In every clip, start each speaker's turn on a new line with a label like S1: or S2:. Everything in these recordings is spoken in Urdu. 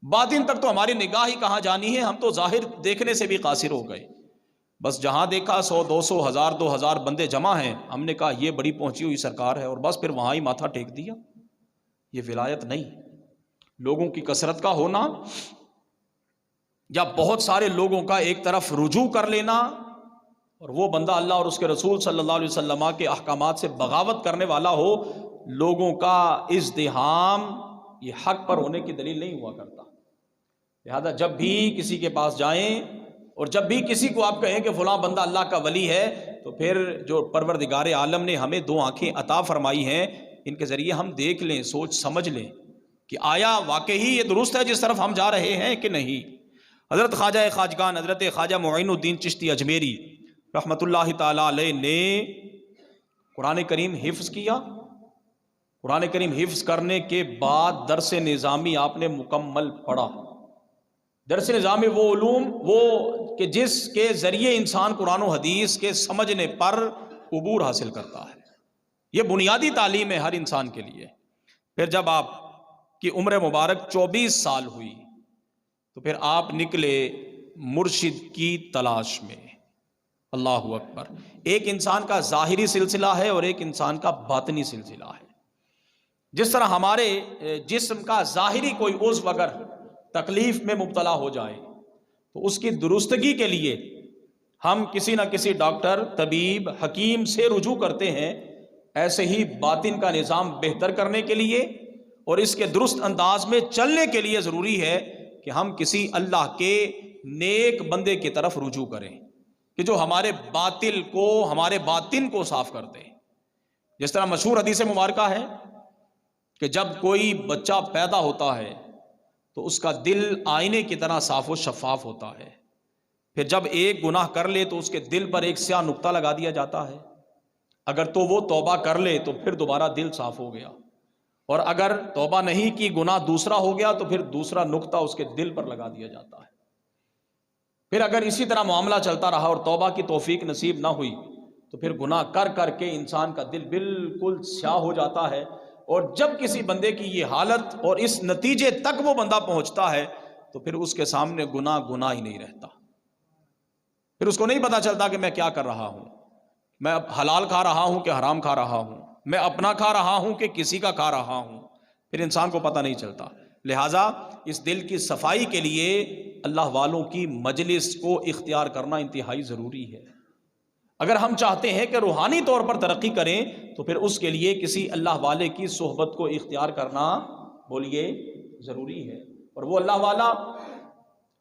S1: باطن تک تو ہماری نگاہ ہی کہاں جانی ہے، ہم تو ظاہر دیکھنے سے بھی قاصر ہو گئے. بس جہاں دیکھا 100 200 1000 2000 بندے جمع ہیں، ہم نے کہا یہ بڑی پہنچی ہوئی سرکار ہے، اور بس پھر وہاں ہی ماتھا ٹیک دیا. یہ ولایت نہیں. لوگوں کی کثرت کا ہونا یا بہت سارے لوگوں کا ایک طرف رجوع کر لینا، اور وہ بندہ اللہ اور اس کے رسول صلی اللہ علیہ وسلم کے احکامات سے بغاوت کرنے والا ہو، لوگوں کا ازدحام یہ حق پر ہونے کی دلیل نہیں ہوا کرتا. لہذا جب بھی کسی کے پاس جائیں اور جب بھی کسی کو آپ کہیں کہ فلاں بندہ اللہ کا ولی ہے، تو پھر جو پروردگار عالم نے ہمیں 2 آنکھیں عطا فرمائی ہیں، ان کے ذریعے ہم دیکھ لیں، سوچ سمجھ لیں کہ آیا واقعی یہ درست ہے جس طرف ہم جا رہے ہیں کہ نہیں. حضرت خواجہ خواجگان حضرت خواجہ معین الدین چشتی اجمیری رحمۃ اللہ تعالی علیہ نے قرآن کریم حفظ کیا. قرآن کریم حفظ کرنے کے بعد درس نظامی آپ نے مکمل پڑھا. درس نظامی وہ علوم وہ کہ جس کے ذریعے انسان قرآن و حدیث کے سمجھنے پر عبور حاصل کرتا ہے. یہ بنیادی تعلیم ہے ہر انسان کے لیے. پھر جب آپ کی عمر مبارک 24 سال ہوئی تو پھر آپ نکلے مرشد کی تلاش میں. اللہ اکبر. ایک انسان کا ظاہری سلسلہ ہے اور ایک انسان کا باطنی سلسلہ ہے. جس طرح ہمارے جسم کا ظاہری کوئی عضو اگر تکلیف میں مبتلا ہو جائے تو اس کی درستگی کے لیے ہم کسی نہ کسی ڈاکٹر، طبیب، حکیم سے رجوع کرتے ہیں، ایسے ہی باطن کا نظام بہتر کرنے کے لیے اور اس کے درست انداز میں چلنے کے لیے ضروری ہے کہ ہم کسی اللہ کے نیک بندے کی طرف رجوع کریں کہ جو ہمارے باطن کو صاف کر دے. جس طرح مشہور حدیث مبارکہ ہے کہ جب کوئی بچہ پیدا ہوتا ہے تو اس کا دل آئینے کی طرح صاف و شفاف ہوتا ہے. پھر جب ایک گناہ کر لے تو اس کے دل پر ایک سیاہ نقطہ لگا دیا جاتا ہے. اگر تو وہ توبہ کر لے تو پھر دوبارہ دل صاف ہو گیا، اور اگر توبہ نہیں کی، گناہ دوسرا ہو گیا، تو پھر دوسرا نقطہ اس کے دل پر لگا دیا جاتا ہے. پھر اگر اسی طرح معاملہ چلتا رہا اور توبہ کی توفیق نصیب نہ ہوئی تو پھر گناہ کر کر کے انسان کا دل بالکل سیاہ ہو جاتا ہے. اور جب کسی بندے کی یہ حالت اور اس نتیجے تک وہ بندہ پہنچتا ہے تو پھر اس کے سامنے گناہ ہی نہیں رہتا. پھر اس کو نہیں پتا چلتا کہ میں کیا کر رہا ہوں، میں اب حلال کھا رہا ہوں کہ حرام کھا رہا ہوں، میں اپنا کھا رہا ہوں کہ کسی کا کھا رہا ہوں. پھر انسان کو پتہ نہیں چلتا. لہٰذا اس دل کی صفائی کے لیے اللہ والوں کی مجلس کو اختیار کرنا انتہائی ضروری ہے. اگر ہم چاہتے ہیں کہ روحانی طور پر ترقی کریں تو پھر اس کے لیے کسی اللہ والے کی صحبت کو اختیار کرنا بولیے ضروری ہے. اور وہ اللہ والا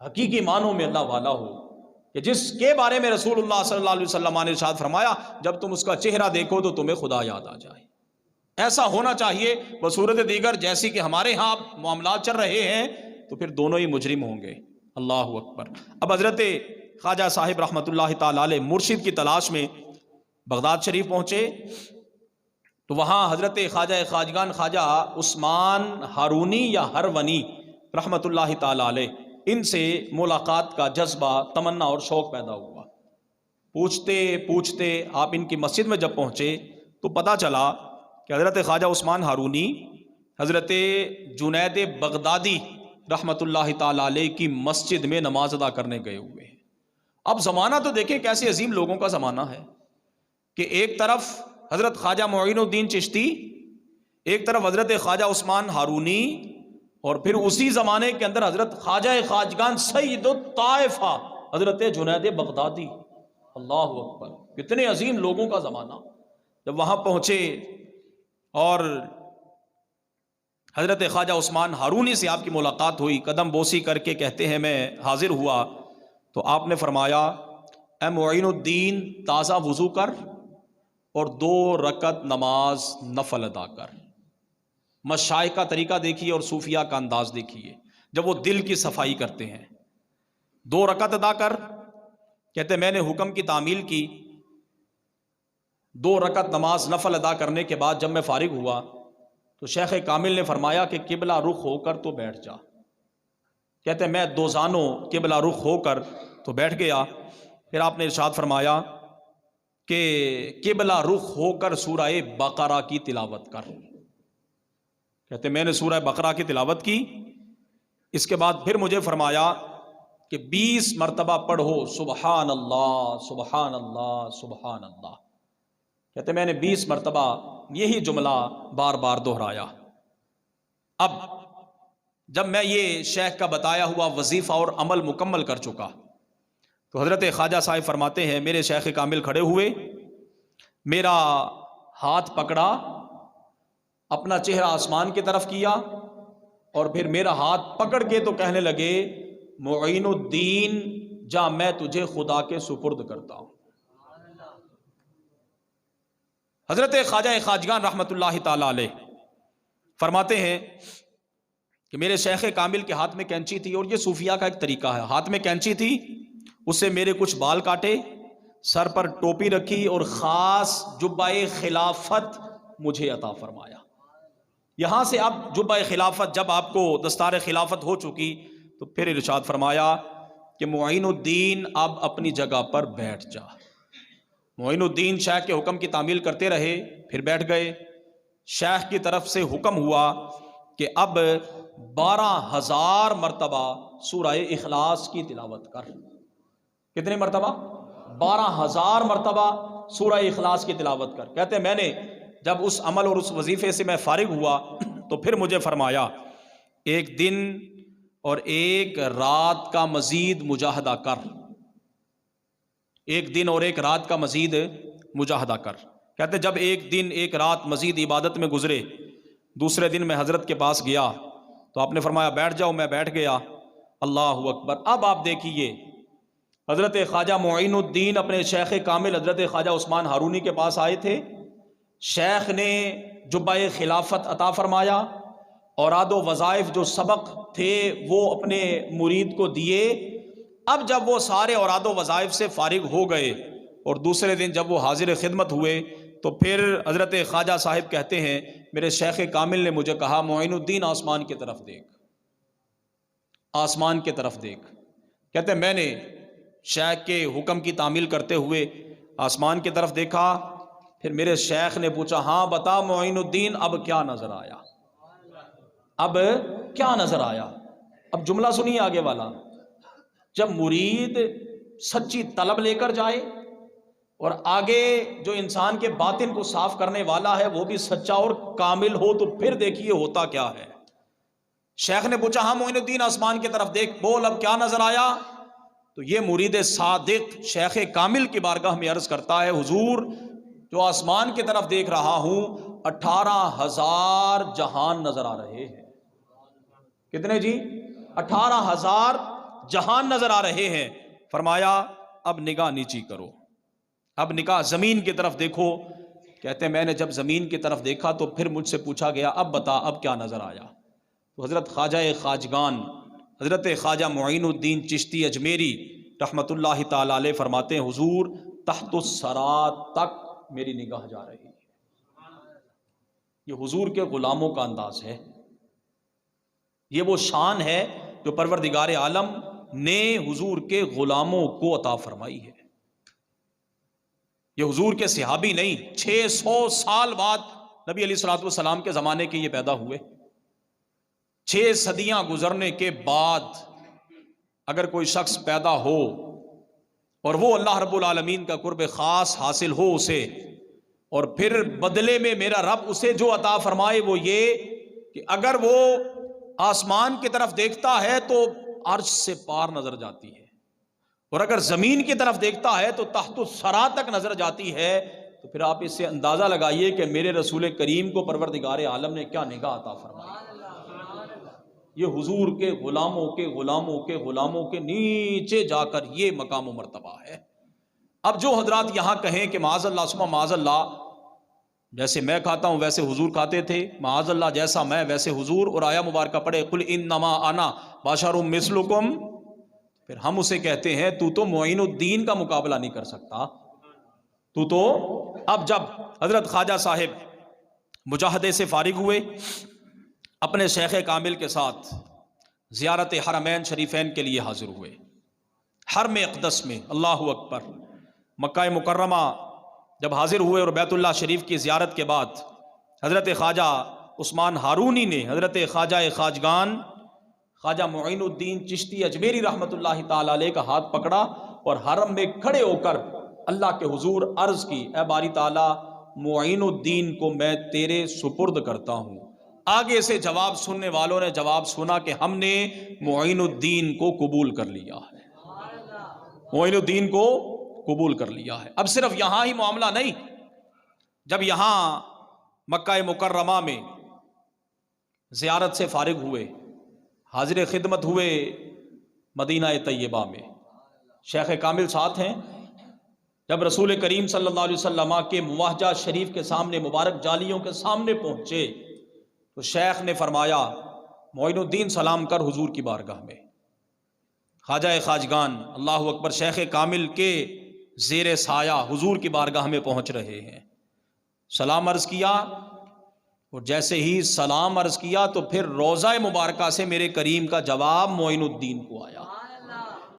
S1: حقیقی معنوں میں اللہ والا ہو کہ جس کے بارے میں رسول اللہ صلی اللہ علیہ وسلم نے ارشاد فرمایا جب تم اس کا چہرہ دیکھو تو تمہیں خدا یاد آ جائے. ایسا ہونا چاہیے. بصورت دیگر جیسی کہ ہمارے ہاں معاملات چل رہے ہیں تو پھر دونوں ہی مجرم ہوں گے. اللہ اکبر. اب حضرت خواجہ صاحب رحمۃ اللہ تعالی علیہ مرشد کی تلاش میں بغداد شریف پہنچے تو وہاں حضرت خواجہ خواجگان خواجہ عثمان ہارونی یا ہرونی رحمۃ اللہ تعالی علیہ، ان سے ملاقات کا جذبہ، تمنا اور شوق پیدا ہوا. پوچھتے پوچھتے آپ ان کی مسجد میں جب پہنچے تو پتہ چلا کہ حضرت خواجہ عثمان ہارونی حضرت جنید بغدادی رحمۃ اللہ تعالی علیہ کی مسجد میں نماز ادا کرنے گئے ہوئے ہیں. اب زمانہ تو دیکھیں کیسے عظیم لوگوں کا زمانہ ہے کہ ایک طرف حضرت خواجہ معین الدین چشتی، ایک طرف حضرت خواجہ عثمان ہارونی، اور پھر اسی زمانے کے اندر حضرت خواجہ خواجگان سید الطائفہ حضرت جنید بغدادی. اللہ اکبر. کتنے عظیم لوگوں کا زمانہ. جب وہاں پہنچے اور حضرت خواجہ عثمان ہارونی سے آپ کی ملاقات ہوئی، قدم بوسی کر کے کہتے ہیں میں حاضر ہوا تو آپ نے فرمایا اے معین الدین تازہ وضو کر اور 2 رکعت نماز نفل ادا کر. مشائخ کا طریقہ دیکھیے اور صوفیہ کا انداز دیکھیے جب وہ دل کی صفائی کرتے ہیں. 2 رکعت ادا کر. کہتے میں نے حکم کی تعمیل کی. 2 رکعت نماز نفل ادا کرنے کے بعد جب میں فارغ ہوا تو شیخ کامل نے فرمایا کہ قبلہ رخ ہو کر تو بیٹھ جا. کہتے میں 2 زانوں قبلہ رخ ہو کر تو بیٹھ گیا. پھر آپ نے ارشاد فرمایا کہ قبلہ رخ ہو کر سورہ بقرہ کی تلاوت کر. کہتے میں نے سورہ بقرہ کی تلاوت کی. اس کے بعد پھر مجھے فرمایا کہ 20 مرتبہ پڑھو سبحان اللہ سبحان اللہ سبحان اللہ. کہتے میں نے 20 مرتبہ یہی جملہ بار بار دہرایا. اب جب میں یہ شیخ کا بتایا ہوا وظیفہ اور عمل مکمل کر چکا تو حضرت خواجہ صاحب فرماتے ہیں میرے شیخ کامل کھڑے ہوئے، میرا ہاتھ پکڑا، اپنا چہرہ آسمان کی طرف کیا اور پھر میرا ہاتھ پکڑ کے تو کہنے لگے معین الدین جا میں تجھے خدا کے سپرد کرتا ہوں. حضرت خواجہ خواجگان رحمت اللہ تعالی علیہ فرماتے ہیں کہ میرے شیخ کامل کے ہاتھ میں کینچی تھی، اور یہ صوفیہ کا ایک طریقہ ہے، ہاتھ میں کینچی تھی، اس سے میرے کچھ بال کاٹے، سر پر ٹوپی رکھی اور خاص جبہ خلافت مجھے عطا فرمایا. یہاں سے اب جبہ خلافت، جب آپ کو دستار خلافت ہو چکی تو پھر ارشاد فرمایا کہ معین الدین اب اپنی جگہ پر بیٹھ جا. معین الدین شیخ کے حکم کی تعمیل کرتے رہے، پھر بیٹھ گئے. شیخ کی طرف سے حکم ہوا کہ اب 12,000 مرتبہ سورہ اخلاص کی تلاوت کر. کتنے مرتبہ؟ 12,000 مرتبہ سورہ اخلاص کی تلاوت کر. کہتے ہیں میں نے جب اس عمل اور اس وظیفے سے میں فارغ ہوا تو پھر مجھے فرمایا ایک دن اور ایک رات کا مزید مجاہدہ کر. ایک دن اور ایک رات کا مزید مجاہدہ کر. کہتے جب ایک دن ایک رات مزید عبادت میں گزرے، دوسرے دن میں حضرت کے پاس گیا تو آپ نے فرمایا بیٹھ جاؤ. میں بیٹھ گیا. اللہ اکبر. اب آپ دیکھیے حضرت خواجہ معین الدین اپنے شیخ کامل حضرت خواجہ عثمان ہارونی کے پاس آئے تھے. شیخ نے جبہ خلافت عطا فرمایا، اوراد و وظائف جو سبق تھے وہ اپنے مرید کو دیے. اب جب وہ سارے اوراد و وظائف سے فارغ ہو گئے اور دوسرے دن جب وہ حاضر خدمت ہوئے تو پھر حضرت خواجہ صاحب کہتے ہیں میرے شیخ کامل نے مجھے کہا معین الدین آسمان کی طرف دیکھ، آسمان کی طرف دیکھ. کہتے ہیں میں نے شیخ کے حکم کی تعمیل کرتے ہوئے آسمان کی طرف دیکھا. پھر میرے شیخ نے پوچھا ہاں بتا معین الدین اب کیا نظر آیا، اب کیا نظر آیا. اب جملہ سنیے آگے والا. جب مرید سچی طلب لے کر جائے اور آگے جو انسان کے باطن کو صاف کرنے والا ہے وہ بھی سچا اور کامل ہو تو پھر دیکھیے ہوتا کیا ہے. شیخ نے پوچھا ہاں معین الدین آسمان کی طرف دیکھ، بول اب کیا نظر آیا. تو یہ مرید صادق شیخ کامل کی بارگاہ میں عرض کرتا ہے حضور جو آسمان کی طرف دیکھ رہا ہوں 18,000 جہان نظر آ رہے ہیں. کتنے جی؟ 18,000 جہان نظر آ رہے ہیں. فرمایا اب نگاہ نیچی کرو، اب نگاہ زمین کی طرف دیکھو. کہتے ہیں میں نے جب زمین کی طرف دیکھا تو پھر مجھ سے پوچھا گیا اب بتا اب کیا نظر آیا. تو حضرت خواجہ خواجگان حضرت خواجہ معین الدین چشتی اجمیری رحمت اللہ تعالی علیہ فرماتے ہیں حضور تحت الثری تک میری نگاہ جا رہی ہے. یہ حضور کے غلاموں کا انداز ہے، یہ وہ شان ہے جو پروردگار عالم نے حضور کے غلاموں کو عطا فرمائی ہے. یہ حضور کے صحابی نہیں، 600 سال بعد نبی علیہ الصلوۃ والسلام کے زمانے کے یہ پیدا ہوئے. 6 صدیاں گزرنے کے بعد اگر کوئی شخص پیدا ہو اور وہ اللہ رب العالمین کا قرب خاص حاصل ہو اسے، اور پھر بدلے میں میرا رب اسے جو عطا فرمائے وہ یہ کہ اگر وہ آسمان کی طرف دیکھتا ہے تو عرش سے پار نظر جاتی ہے، اور اگر زمین کی طرف دیکھتا ہے تو تحت الثری تک نظر جاتی ہے. تو پھر آپ اس سے اندازہ لگائیے کہ میرے رسول کریم کو پروردگار عالم نے کیا نگاہ عطا فرمائی. یہ حضور کے غلاموں کے غلاموں کے غلاموں کے نیچے جا کر یہ مقام و مرتبہ ہے. اب جو حضرات یہاں کہیں کہ معاذ اللہ ثم معاذ اللہ جیسے میں کھاتا ہوں ویسے حضور کھاتے تھے، معاذ اللہ جیسا میں ویسے حضور، اور آیا مبارکہ پڑھے قل انما انا بشر مثلکم، پھر ہم اسے کہتے ہیں تو معین الدین کا مقابلہ نہیں کر سکتا تو. اب جب حضرت خواجہ صاحب مجاہدے سے فارغ ہوئے اپنے شیخ کامل کے ساتھ زیارت حرمین شریفین کے لیے حاضر ہوئے. حرم اقدس میں اللہ اکبر مکہ مکرمہ جب حاضر ہوئے اور بیت اللہ شریف کی زیارت کے بعد حضرت خواجہ عثمان ہارونی نے حضرت خواجہ خواجگان خواجہ معین الدین چشتی اجمیری رحمۃ اللہ تعالی علیہ کا ہاتھ پکڑا اور حرم میں کھڑے ہو کر اللہ کے حضور عرض کی، اے باری تعالیٰ معین الدین کو میں تیرے سپرد کرتا ہوں۔ آگے سے جواب سننے والوں نے جواب سنا کہ ہم نے معین الدین کو قبول کر لیا ہے، معین الدین کو قبول کر لیا ہے۔ اب صرف یہاں ہی معاملہ نہیں، جب یہاں مکہ مکرمہ میں زیارت سے فارغ ہوئے، حاضر خدمت ہوئے مدینہ طیبہ میں، شیخ کامل ساتھ ہیں، جب رسول کریم صلی اللہ علیہ وسلم کے مواہجہ شریف کے سامنے، مبارک جالیوں کے سامنے پہنچے تو شیخ نے فرمایا معین الدین سلام کر حضور کی بارگاہ میں۔ خواجہ خواجگان اللہ اکبر شیخ کامل کے زیر سایہ حضور کی بارگاہ میں پہنچ رہے ہیں، سلام عرض کیا، اور جیسے ہی سلام عرض کیا تو پھر روضہ مبارکہ سے میرے کریم کا جواب معین الدین کو آیا۔